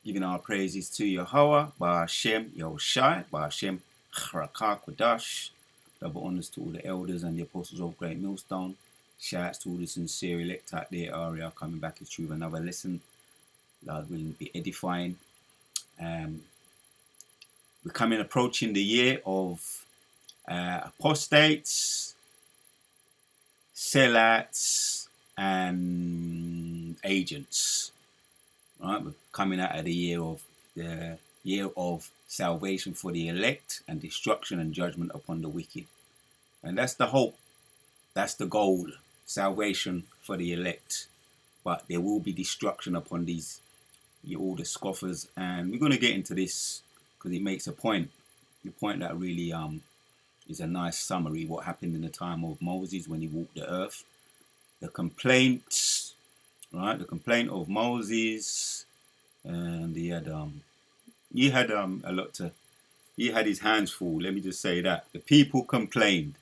Giving our praises to Yahweh, Ba'ashem Yahushai, Ba'ashem Charakah Kodash. Double honors to all the elders and the apostles of Great Millstone. Shouts to all the sincere elect out there area coming back to you with another lesson. Lord will be edifying. We're approaching the year of apostates, sellouts, and agents. Right, we're coming out of the year of salvation for the elect and destruction and judgment upon the wicked. And that's the hope. That's the goal. Salvation for the elect. But there will be destruction upon these, all the scoffers. And we're going to get into this because it makes a point. The point that really is a nice summary. What happened in the time of Moses when he walked the earth. The complaints, right? The complaint of Moses. And he had a lot to. He had his hands full. Let me just say that the people complained.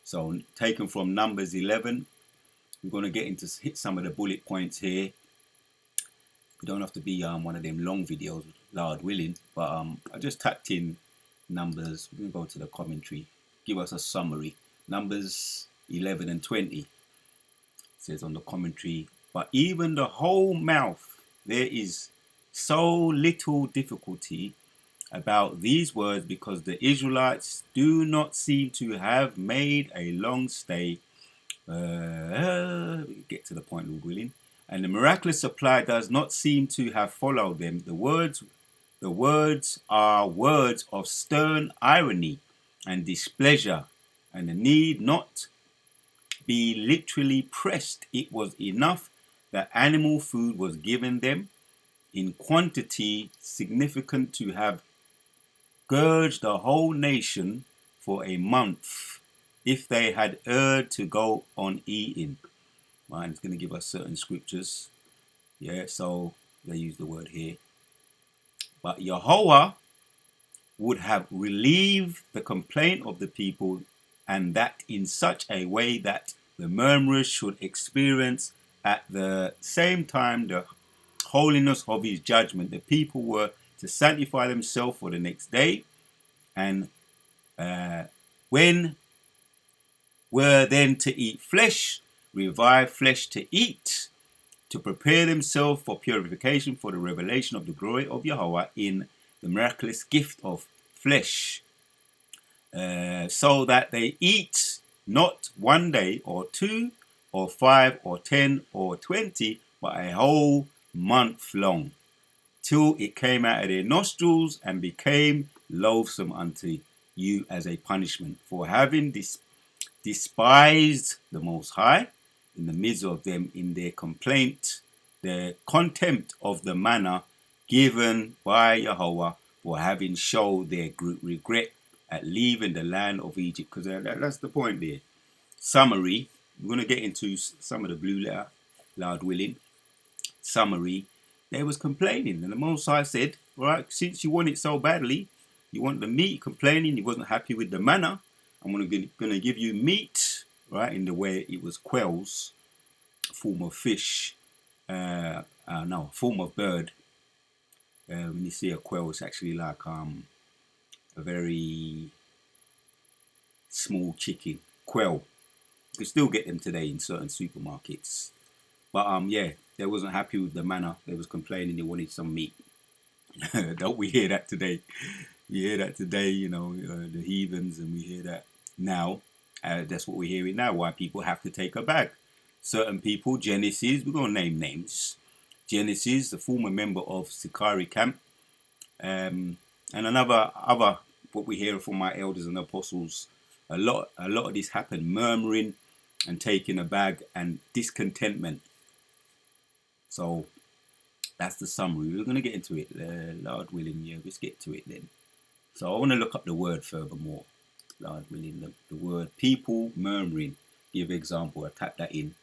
So taken from Numbers 11, we're going to hit some of the bullet points here. We don't have to be one of them long videos, Lord willing. But I just tapped in Numbers. We're going to go to the commentary. Give us a summary. Numbers 11 and 20 says on the commentary. But even the whole mouth, there is so little difficulty about these words because the Israelites do not seem to have made a long stay. Get to the point, Lord willing. And the miraculous supply does not seem to have followed them. The words are words of stern irony and displeasure, and the need not be literally pressed. It was enough that animal food was given them in quantity significant to have scourged the whole nation for a month if they had erred to go on eating. Right, it's going to give us certain scriptures. Yeah, so they use the word here. But Yahweh would have relieved the complaint of the people, and that in such a way that the murmurers should experience at the same time the holiness of his judgment. The people were to sanctify themselves for the next day, and when were then to eat flesh, revive flesh to eat, to prepare themselves for purification for the revelation of the glory of Yahweh in the miraculous gift of flesh, so that they eat not 1 day or 2 or 5 or 10 or 20, but a whole month long, till it came out of their nostrils and became loathsome unto you as a punishment for having despised the Most High in the midst of them in their complaint, the contempt of the manna given by Yahweh, for having showed their regret at leaving the land of Egypt. Because that's the point there. Summary. We're going to get into some of the blue letter, Lord willing. Summary. They was complaining, and the Most High said, all right, since you want it so badly, you want the meat, complaining, you wasn't happy with the manna, I'm going to give you meat, right, in the way it was quails, form of fish, form of bird. When you see a quail, it's actually like a very small chicken, quail. You can still get them today in certain supermarkets. But yeah, they wasn't happy with the manna. They was complaining they wanted some meat. Don't we hear that today? We hear that today, the heathens, and we hear that now. That's what we're hearing now, why people have to take a bag. Certain people, Genesis, we're going to name names. Genesis, the former member of Sikari camp, and other what we hear from my elders and apostles, a lot of this happened, murmuring and taking a bag and discontentment. So that's the summary. We're going to get into it, Lord willing. Yeah, let's get to it then. So I want to look up the word furthermore, Lord willing. The word people murmuring. Give example. I tap that in.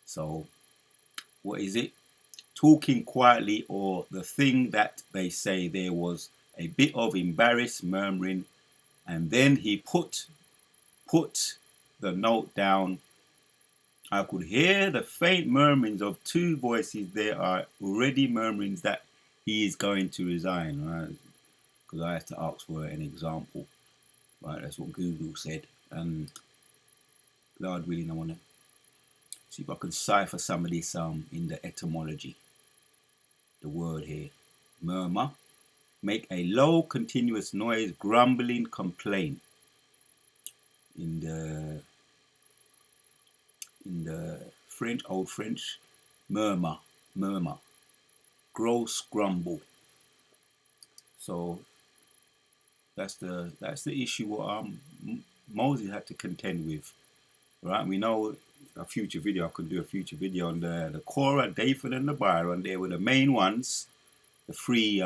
So what is it? Talking quietly, or the thing that they say. There was a bit of embarrassed murmuring, and then he put the note down. I could hear the faint murmurings of two voices. There are already murmurings that he is going to resign, right? Because I had to ask for an example, right? That's what Google said. And Lord willing, I want to see if I can cipher some of this in the etymology. The word here, murmur, make a low, continuous noise, grumbling complaint. In the French, old French, murmur, murmur, gross grumble. So that's the issue what Moses had to contend with, right? We know a future video. I could do a future video on the Korah, Dathan, and the Abiram. They were the main ones, the three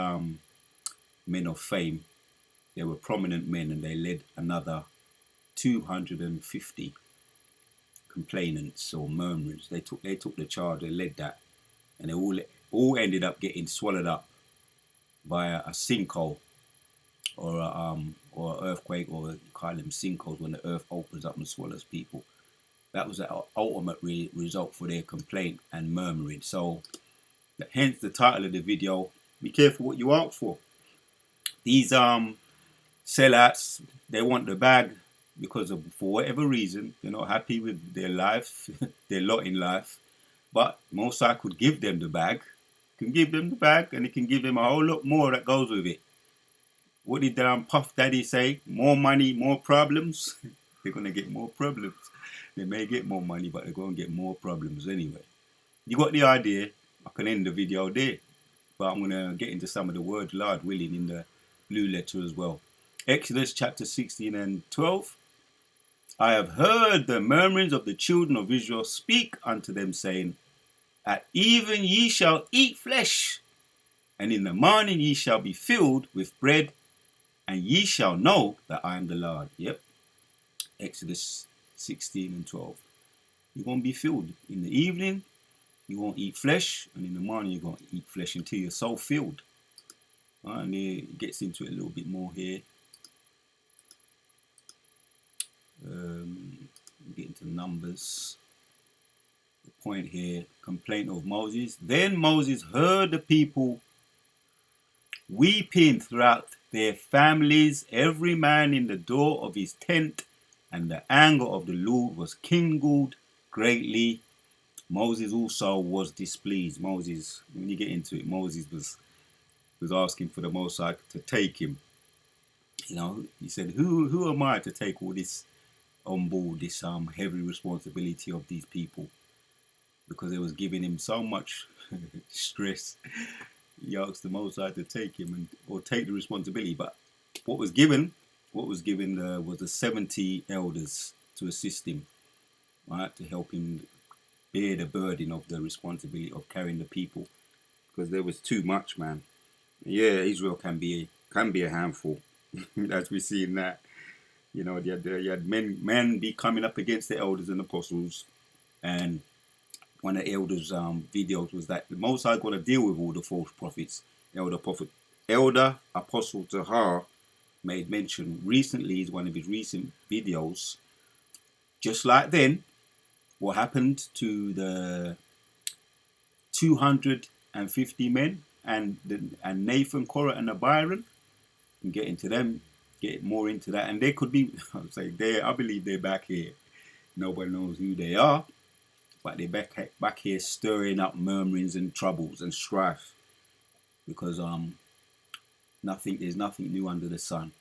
men of fame. They were prominent men, and they led another 250 complainants or murmurers. They took the charge. They led that, and they all ended up getting swallowed up by a sinkhole or an earthquake, or you call them sinkholes when the earth opens up and swallows people. That was the ultimate result for their complaint and murmuring. So, hence the title of the video: be careful what you ask for. These sellouts, they want the bag because for whatever reason they're not happy with their life, their lot in life. But Mosai could give them the bag, and it can give them a whole lot more that goes with it. What did Puff Daddy say? More money, more problems. They're gonna get more problems. They may get more money, but they're gonna get more problems anyway. You got the idea. I can end the video there, but I'm gonna get into some of the words, Lord willing, in the blue letter as well. Exodus chapter 16 and 12. I have heard the murmurings of the children of Israel. Speak unto them, saying, at even ye shall eat flesh, and in the morning ye shall be filled with bread, and ye shall know that I am the Lord. Yep. Exodus 16 and 12. You're going to be filled. In the evening, you won't eat flesh, and in the morning, you're going to eat flesh until you're so filled. And it gets into it a little bit more here. Get into Numbers. The point here, complaint of Moses. Then Moses heard the people weeping throughout their families, every man in the door of his tent, and the anger of the Lord was kindled greatly. Moses also was displeased. Moses, when you get into it, Moses was asking for the Most High to take him. You know, he said, who am I to take all this on board, this heavy responsibility of these people? Because it was giving him so much stress. He asked the Most High to take him or take the responsibility. But what was given was the 70 elders to assist him, right, to help him bear the burden of the responsibility of carrying the people, because there was too much, man. Yeah, Israel can be a handful, as we see in that. You know, you had men be coming up against the elders and apostles, and one of the elders' videos was that the Most High got to deal with all the false prophets. Elder Apostle Tahar made mention recently, is one of his recent videos. Just like then, what happened to the 250 men and Nathan, Korah, and Abiram, and get more into that. And they could be, I believe they're back here. Nobody knows who they are, but they're back here stirring up murmurings and troubles and strife, because there's nothing new under the sun.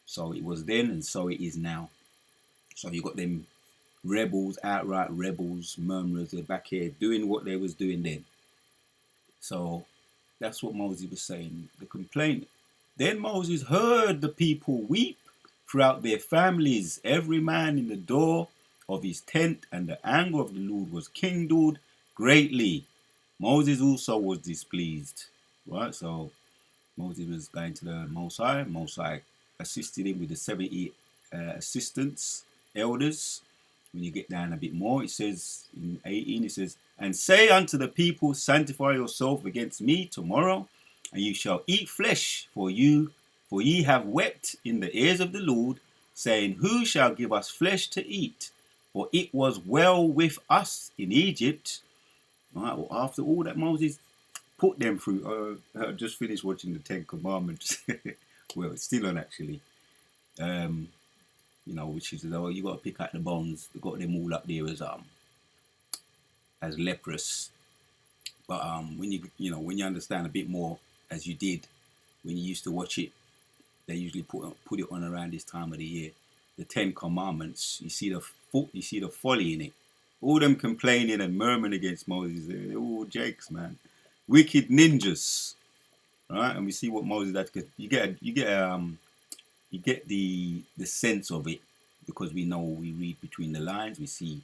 So it was then, and so it is now. So you got them rebels, outright rebels, murmurers. They're back here doing what they was doing then. So that's what Moses was saying. The complaint. Then Moses heard the people weep throughout their families, every man in the door of his tent, and the anger of the Lord was kindled greatly. Moses also was displeased, right? So Moses was going to the Most High. Most High assisted him with the 70 assistants, elders. When you get down a bit more, it says in 18, it says, and say unto the people, sanctify yourself against me tomorrow, and you shall eat flesh, for ye have wept in the ears of the Lord, saying, who shall give us flesh to eat? For it was well with us in Egypt. All right, well, after all that Moses put them through. I just finished watching the Ten Commandments. Well, it's still on actually. You know, which is you got to pick out the bones. They got them all up there as leprous. But when when you understand a bit more, as you did when you used to watch it, they usually put it on around this time of the year. The Ten Commandments. You see the folly in it. All them complaining and murmuring against Moses. They're all jakes, man. Wicked ninjas, right? And we see what Moses had. You get the sense of it because we read between the lines. We see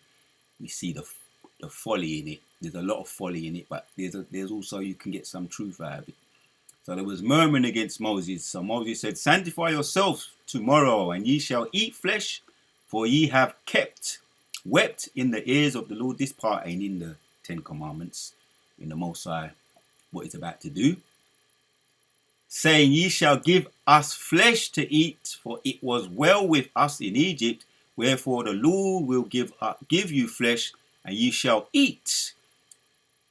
the folly in it. There's a lot of folly in it, but there's also you can get some truth out of it. So there was murmuring against Moses. So Moses said, "Sanctify yourselves tomorrow, and ye shall eat flesh, for ye have wept in the ears of the Lord." This part ain't in the Ten Commandments, in the Most High, what he's about to do. Saying, "Ye shall give us flesh to eat, for it was well with us in Egypt. Wherefore the Lord will give you flesh, and ye shall eat.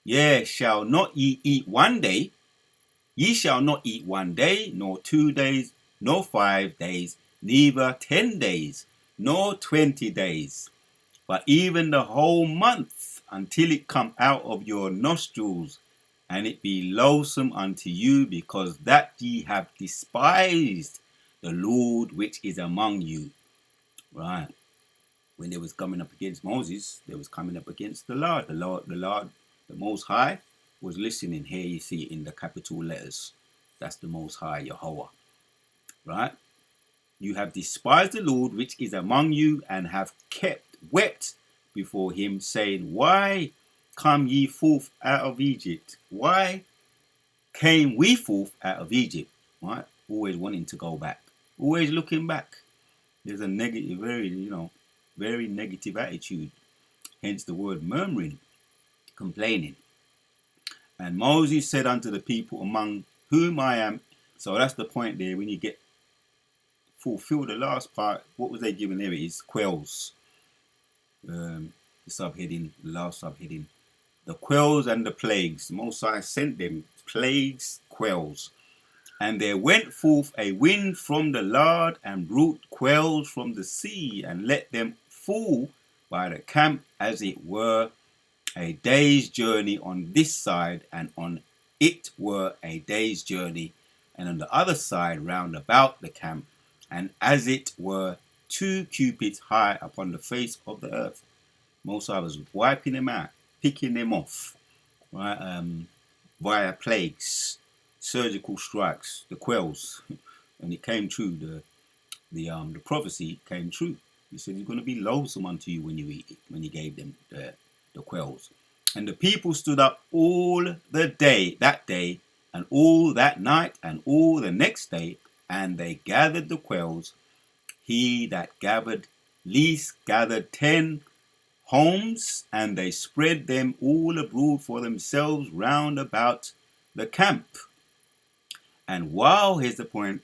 Yea, shall not ye eat one day? Ye shall not eat 1 day, nor 2 days, nor 5 days, neither 10 days, nor 20 days, but even the whole month, until it come out of your nostrils, and it be loathsome unto you, because that ye have despised the Lord which is among you." Right. When they was coming up against Moses, they was coming up against the Lord. The Most High was listening. Here you see it in the capital letters. That's the Most High, Yahweh. Right? "You have despised the Lord which is among you, and have wept before him, saying, Why come ye forth out of Egypt? Why came we forth out of Egypt?" Right? Always wanting to go back. Always looking back. There's a negative, very negative attitude. Hence the word murmuring, complaining. "And Moses said unto the people among whom I am." So that's the point there. When you get fulfill the last part, what was they given there? It is quells. The last subheading. "The quells and the plagues. The Most High sent them plagues, quells. And there went forth a wind from the Lord, and brought quells from the sea, and let them fall by the camp, as it were a day's journey on this side, and on it were a day's journey, and on the other side round about the camp, and as it were 2 cubits high upon the face of the earth." Most I was wiping them out, picking them off, right? Via plagues, surgical strikes, the quells, and it came true. The prophecy came true. He said, "It's going to be loathsome unto you when you eat it." When he gave them the quells. "And the people stood up all that day, and all that night, and all the next day, and they gathered the quells. He that gathered least gathered 10 homes, and they spread them all abroad for themselves round about the camp. And while," here's the point,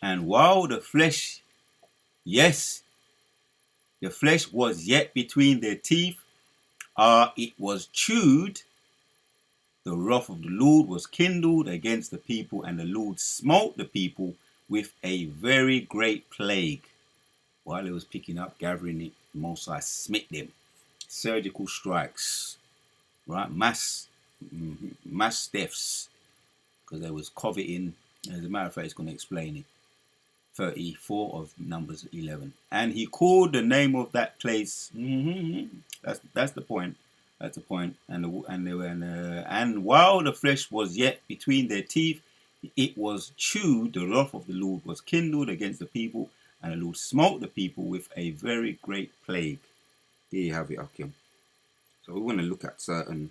"and while the flesh was yet between their teeth, it was chewed, the wrath of the Lord was kindled against the people, and the Lord smote the people with a very great plague." While it was picking up, gathering it, Most High smit them. Surgical strikes, right? Mass deaths, because there was coveting. As a matter of fact, it's going to explain it. 34 of Numbers 11. "And he called the name of that place." That's the point. That's the point. And while the flesh was yet between their teeth, it was chewed. The wrath of the Lord was kindled against the people, and the Lord smote the people with a very great plague. There you have it, Akim. So we want to look at certain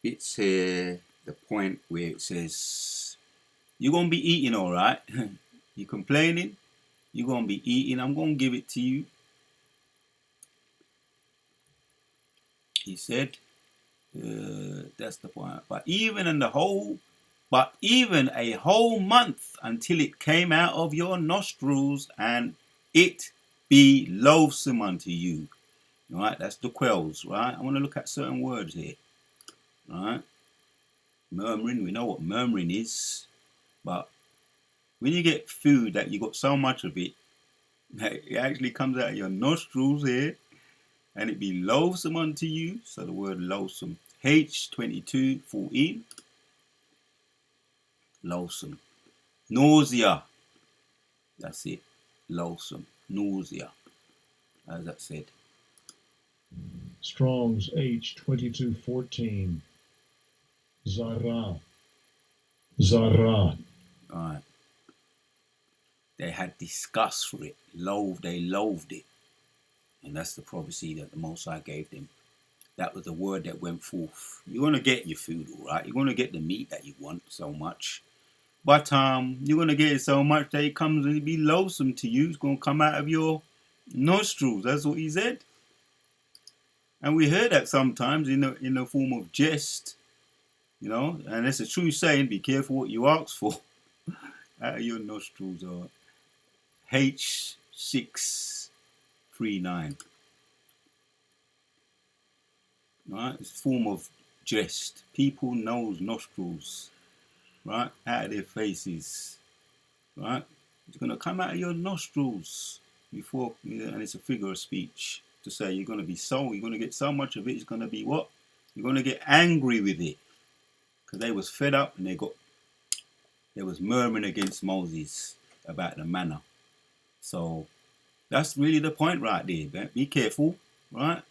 bits here. The point where it says, "You're going to be eating, all right." You complaining? You're going to be eating. I'm going to give it to you. He said, that's the point. But even a whole month, until it came out of your nostrils, and it be loathsome unto you. All right, that's the quells, right? I want to look at certain words here. All right. Murmuring, we know what murmuring is, but when you get food that you got so much of it, it actually comes out of your nostrils here, and it be loathsome unto you. So the word loathsome, H22:14, loathsome. Nausea, that's it, loathsome, nausea, as that said. Strong's H22:14. Zara. Zara. Alright. They had disgust for it, they loathed it. And that's the prophecy that the Most High gave them. That was the word that went forth. You're going to get your food, all right? You're going to get the meat that you want so much. But you're going to get it so much that it comes and be loathsome to you. It's going to come out of your nostrils. That's what he said. And we hear that sometimes in the form of jest, you know. And it's a true saying, be careful what you ask for. Out of your nostrils are H639. Right? It's a form of jest. People nose nostrils, right? Out of their faces, right? It's going to come out of your nostrils before, and it's a figure of speech to say you're going to get so much of it, it's going to be what? You're going to get angry with it. Because they was fed up and they was murmuring against Moses about the manna. So that's really the point right there. Be careful, right?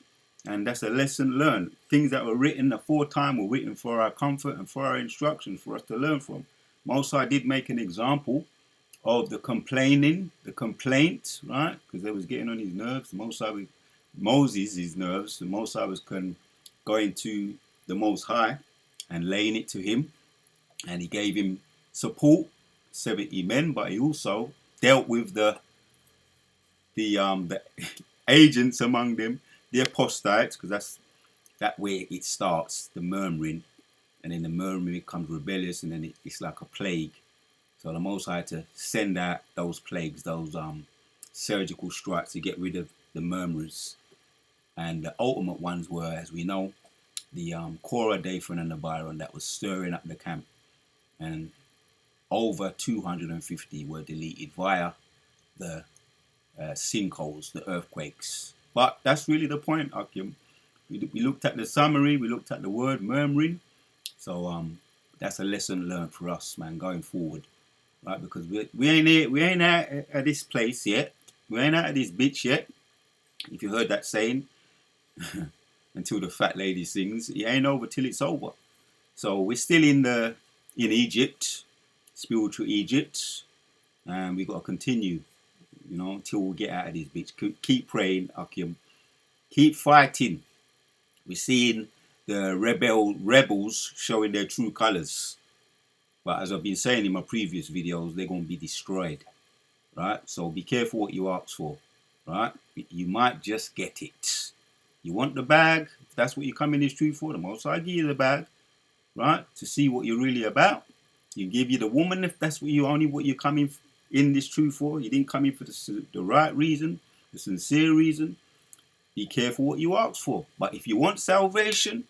And that's a lesson learned. Things that were written aforetime were written for our comfort and for our instruction, for us to learn from. Most I did make an example of the complaining, the complaint, right? Because they was getting on his nerves. Moses' nerves. The Most High was going to the Most High and laying it to him. And he gave him support, 70 men, but he also dealt with the agents among them, the apostates, because that way it starts, the murmuring, and then the murmuring becomes rebellious, and then it's like a plague. So the Most High had to send out those plagues, those surgical strikes to get rid of the murmurers. And the ultimate ones were, as we know, the Korah, Dathan, and Abiram that was stirring up the camp. And over 250 were deleted via the sinkholes, the earthquakes. But that's really the point, Akim. We looked at the summary, we looked at the word murmuring. So that's a lesson learned for us, man, going forward, right? Because we ain't out at this place yet. We ain't out of this bitch yet. If you heard that saying, until the fat lady sings, it ain't over till it's over. So we're still in Egypt, spiritual Egypt, and we got to continue, until we get out of this bitch. Keep praying, Akim. Keep fighting. We're seeing the rebels showing their true colors. But as I've been saying in my previous videos, they're going to be destroyed, right? So be careful what you ask for, right? You might just get it. You want the bag, if that's what you come in this truth for, the Most High give you the bag, right? To see what you're really about. You give you the woman if that's what you're coming in this truth for. You didn't come in for the right reason, the sincere reason. Be careful what you ask for. But if you want salvation,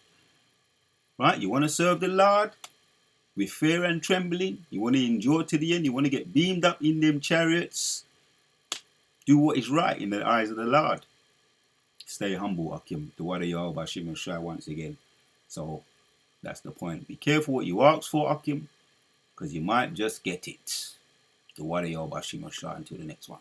right? You want to serve the Lord with fear and trembling. You want to endure to the end. You want to get beamed up in them chariots. Do what is right in the eyes of the Lord. Stay humble, Akim. The word of Yahweh Shimon Shai once again. So that's the point. Be careful what you ask for, Akim, because you might just get it. The word of Yahweh Shimon Shai. Until the next one.